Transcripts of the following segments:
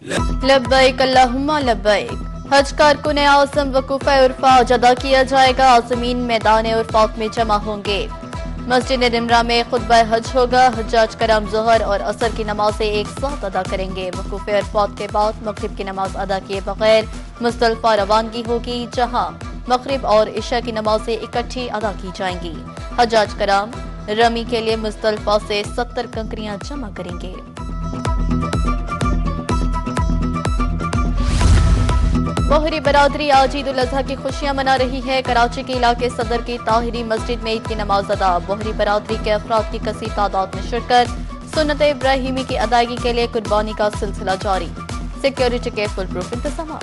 लब्बैक अल्लाहुम्मा लब्बैक। हज कारकुन आज़म वकूफ़ उर्फा अदा किया जाएगा। आज़मीन मैदान उर्फात में जमा होंगे। मस्जिद निमरा में खुतबा हज होगा। हज्जाज कराम ज़ोहर और असर की नमाजें एक साथ अदा करेंगे। वकूफ़ उर्फात के बाद मगरिब की नमाज अदा किए बगैर मुज़दलिफ़ा रवानगी होगी, जहाँ मगरिब और इशा की नमाजें इकट्ठी अदा की जाएंगी। हज्जाज कराम रमी के लिए मुज़दलिफ़ा से 70 कंकरियां जमा करेंगे। बोहरी बरादरी आज ईद उल अजहा की खुशियां मना रही है। कराची के इलाके सदर की ताहिरी मस्जिद में ईद की नमाज अदा। बोहरी बरादरी के अफराद की कसीर तादाद में शिरकत। सुन्नत इब्राहिमी की अदायगी के लिए कुर्बानी का सिलसिला जारी। सिक्योरिटी के फुल प्रूफ इंतजाम।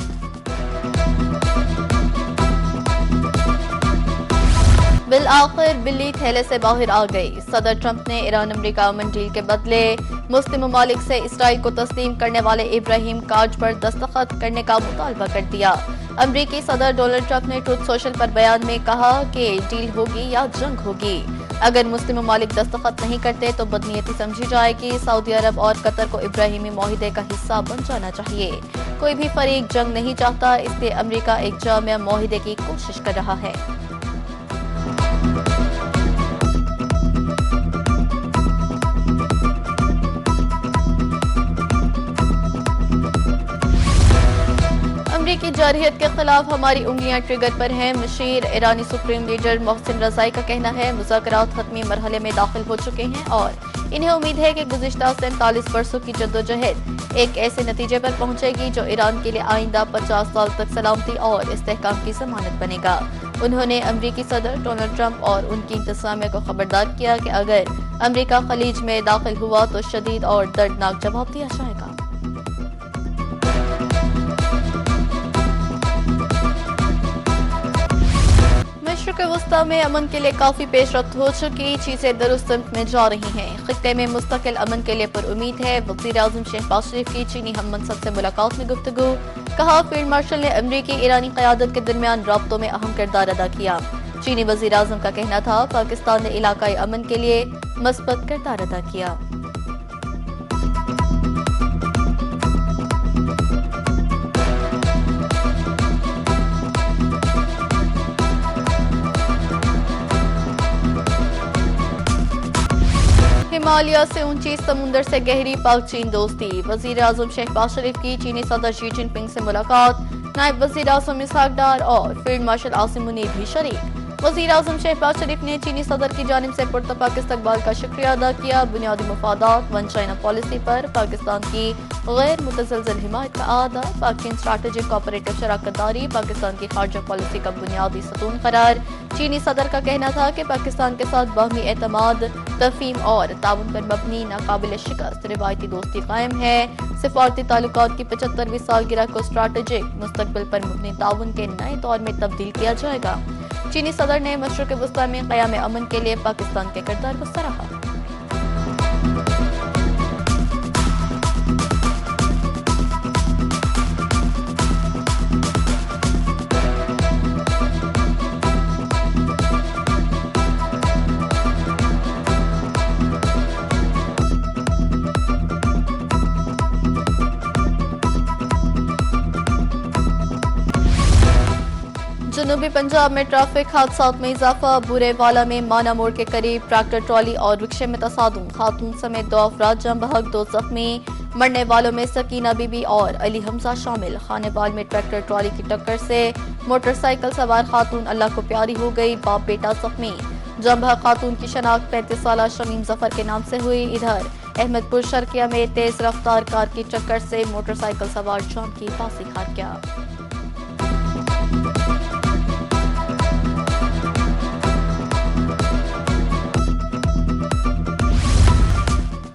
बिल आखिर बिल्ली थैले से बाहर आ गई। सदर ट्रंप ने ईरान अमेरिका अमन डील के बदले मुस्लिम ममालिक से इसराइल को तस्लीम करने वाले इब्राहिम कार्ड पर दस्तखत करने का मुतालबा कर दिया। अमरीकी सदर डोनाल्ड ट्रंप ने ट्रूथ सोशल पर बयान में कहा कि डील होगी या जंग होगी। अगर मुस्लिम ममालिक दस्तखत नहीं करते तो बदनीयती समझी जाएगी। सऊदी अरब और कतर को इब्राहिमी माहिदे का हिस्सा बन जाना चाहिए। कोई भी फरीक जंग नहीं चाहता, इसलिए अमरीका एक जामिया माहिदे की कोशिश कर रहा है। अमरीकी जारहियत के खिलाफ हमारी उंगलियां ट्रिगर पर हैं। मशीर ईरानी सुप्रीम लीडर मोहसिन रजाई का कहना है मुज़ाकरात हतमी मरहले में दाखिल हो चुके हैं और इन्हें उम्मीद है कि गुज़िश्ता 47 बरसों की जद्दोजहद एक ऐसे नतीजे पर पहुंचेगी जो ईरान के लिए आइंदा 50 साल तक सलामती और इस्तेहकाम की जमानत बनेगा। उन्होंने अमरीकी सदर डोनाल्ड ट्रंप और उनकी इंतजामिया को खबरदार किया कि अगर अमरीका खलीज में दाखिल हुआ तो शदीद और दर्दनाक जवाब दिया जाएगा। मशरिक़ वस्ता में अमन के लिए काफी पेशरफ्त हो चुकी, चीजें दुरुस्त में जा रही हैं। खित्ते में मुस्तकिल अमन के लिए पुरुम्मीद है। वज़ीर आज़म शहबाज शरीफ की चीनी हम मनसब से मुलाकात में गुफ्तगू। कहा फील्ड मार्शल ने अमरीकी ईरानी क़यादत के दरमियान राब्तों में अहम किरदार अदा किया। चीनी वज़ीर आज़म का कहना था पाकिस्तान ने इलाकाई अमन के लिए मस्बत किरदार अदा किया। हिमालय से ऊंची, समुंदर से गहरी, पाक चीन दोस्ती। वज़ीर आज़म शहबाज शरीफ की चीनी सदर शी जिनपिंग से मुलाकात। नायब वज़ीर आज़म इसहाक डार और फील्ड मार्शल आसिम मुनीर भी शरीक। वज़ीर आज़म शहबाज शरीफ ने चीनी सदर की जानिब से पुरतपाक इस्तकबाल का शुक्रिया अदा किया। बुनियादी मफादात, वन चाइना पॉलिसी पर पाकिस्तान की गैर मुतज़लज़ल हिमायत का आदा, पाक चीन स्ट्रैटेजिक कोऑपरेटिव शराकतदारी पाकिस्तान की खारजा पॉलिसी का बुनियादी सतून करार। चीनी सदर का कहना था कि पाकिस्तान के साथ बाहमी एतमाद, तफहीम और ताउन पर मबनी नाकाबिल शिकस्त रिवायती दोस्ती कायम है। सिफारती ताल्लुकात की 75वीं सालगिरह को स्ट्रैटेजिक मुस्तकबिल पर मबनी ताउन के नए दौर में तब्दील किया जाएगा। चीनी सदर ने मशरिक़ वस्ता में क़याम अमन के लिए पाकिस्तान के किरदार को सराहा। जनूबी पंजाब में ट्रैफिक हादसात में इजाफा। बुरेवाला में माना मोड़ के करीब ट्रैक्टर ट्रॉली और रिक्शे में तसादुम, खातून समेत 2 अफराद जम बहक, 2 जख्मी। मरने वालों में सकीना बीबी और अली हमजा शामिल। खानेवाल में ट्रैक्टर ट्रॉली की टक्कर से मोटरसाइकिल सवार खातून अल्लाह को प्यारी हो गई, बाप बेटा जख्मी। जम बहक खातून की शनाख्त 35 साल शमीम जफर के नाम से हुई। इधर अहमदपुर शर्किया में तेज रफ्तार कार की टक्कर से मोटरसाइकिल सवार जान की फांसी खा गया।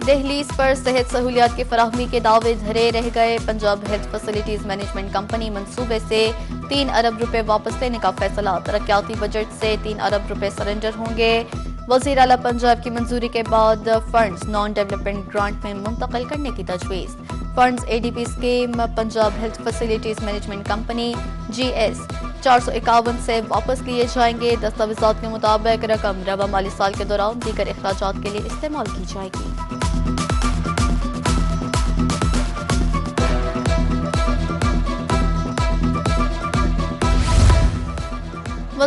दहलीज पर सेहत सहूलियात की फराहमी के दावे धरे रह गए। Punjab health facilities management company मंसूबे से 3 अरब रुपए वापस लेने का फैसला। तरक्याती बजट से 3 अरब रुपए सरेंडर होंगे। वज़ीर आला पंजाब की मंजूरी के बाद फंड्स नॉन डेवलपमेंट ग्रांट में मुंतकिल करने की तजवीज़। Funds ADP scheme Punjab health facilities management company GS 451 से वापस लिए जाएंगे। दस्तावेजात के मुताबिक रकम रवा माली साल के दौरान दीगर अखराजात के लिए इस्तेमाल की जाएगी।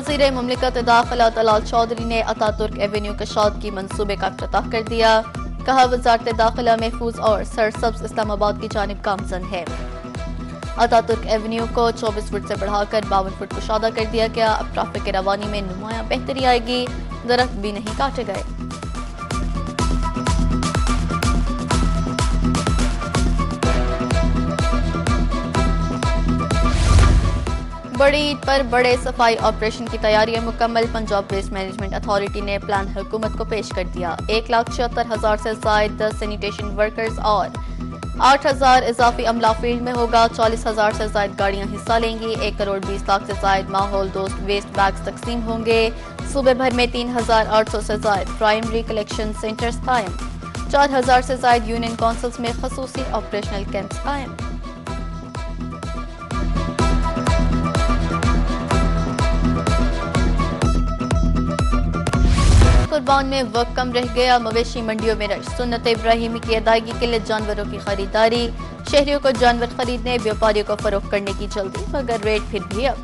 वज़ीर मुमलिकत दाखिला तलाल चौधरी ने अतातुर्क एवेन्यू कशाद की मंसूबे का इफ्तिताह कर दिया। कहा वज़ारत दाखिला महफूज और सरसब्ज इस्लामाबाद की जानिब गामजन है। अतातुर्क एवेन्यू को 24 फुट से बढ़ाकर 52 फुट कुशादा कर दिया गया। अब ट्रैफिक की रवानी में नुमायां बेहतरी आएगी। दरख्त भी नहीं काटे गए। बड़ी ईद पर बड़े सफाई ऑपरेशन की तैयारियां मुकम्मल। पंजाब वेस्ट मैनेजमेंट अथॉरिटी ने प्लान हुकूमत को पेश कर दिया। 1,76,000 से ज्यादा सैनिटेशन वर्कर्स और 8,000 इजाफी अमला फील्ड में होगा। 40,000 से ज्यादा गाड़ियां हिस्सा लेंगी। 1 करोड़ 20 लाख से ज्यादा माहौल दोस्त वेस्ट बैग्स तकसीम होंगे। सूबे भर में 3,800 से ज्यादा प्राइमरी कलेक्शन सेंटर्स कायम। 4,000 से ज्यादा यूनियन काउंसिल्स में खसूसी ऑपरेशनल कैंप्स कायम। कुर्बान में वक्त कम रह गया। मवेशी मंडियों में रश। सुन्नत इब्राहिमी की अदायगी के लिए जानवरों की खरीदारी। शहरियों को जानवर खरीदने, व्यापारियों को फरोख्त करने की जल्दी, मगर रेट फिर भी अब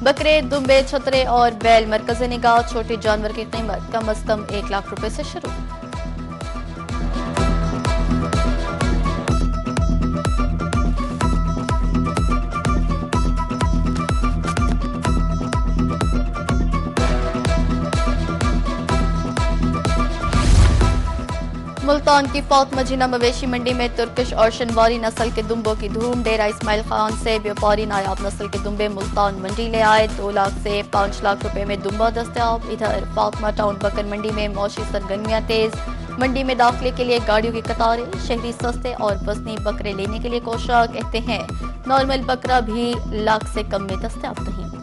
बकरे, दुम्बे, छतरे और बैल मरकज निगाह। छोटे जानवर की कीमत कम अज कम 1 लाख रुपए से शुरू। मुल्तान की फातिमा जिन्ना मवेशी मंडी में तुर्किश और शनवारी नस्ल के दुम्बों की धूम। डेरा इस्माइल खान से व्यापारी नायाब नस्ल के दुम्बे मुल्तान मंडी ले आए। 2 लाख से 5 लाख रुपए में दुम्बा दस्तयाब। इधर फातिमा टाउन बकर मंडी में मौशी सरगर्मियां तेज। मंडी में दाखिले के लिए गाड़ियों की कतारें। शहरी सस्ते और वजनी बकरे लेने के लिए कोशाक। कहते हैं नॉर्मल बकरा भी लाख से कम में दस्तयाब नहीं।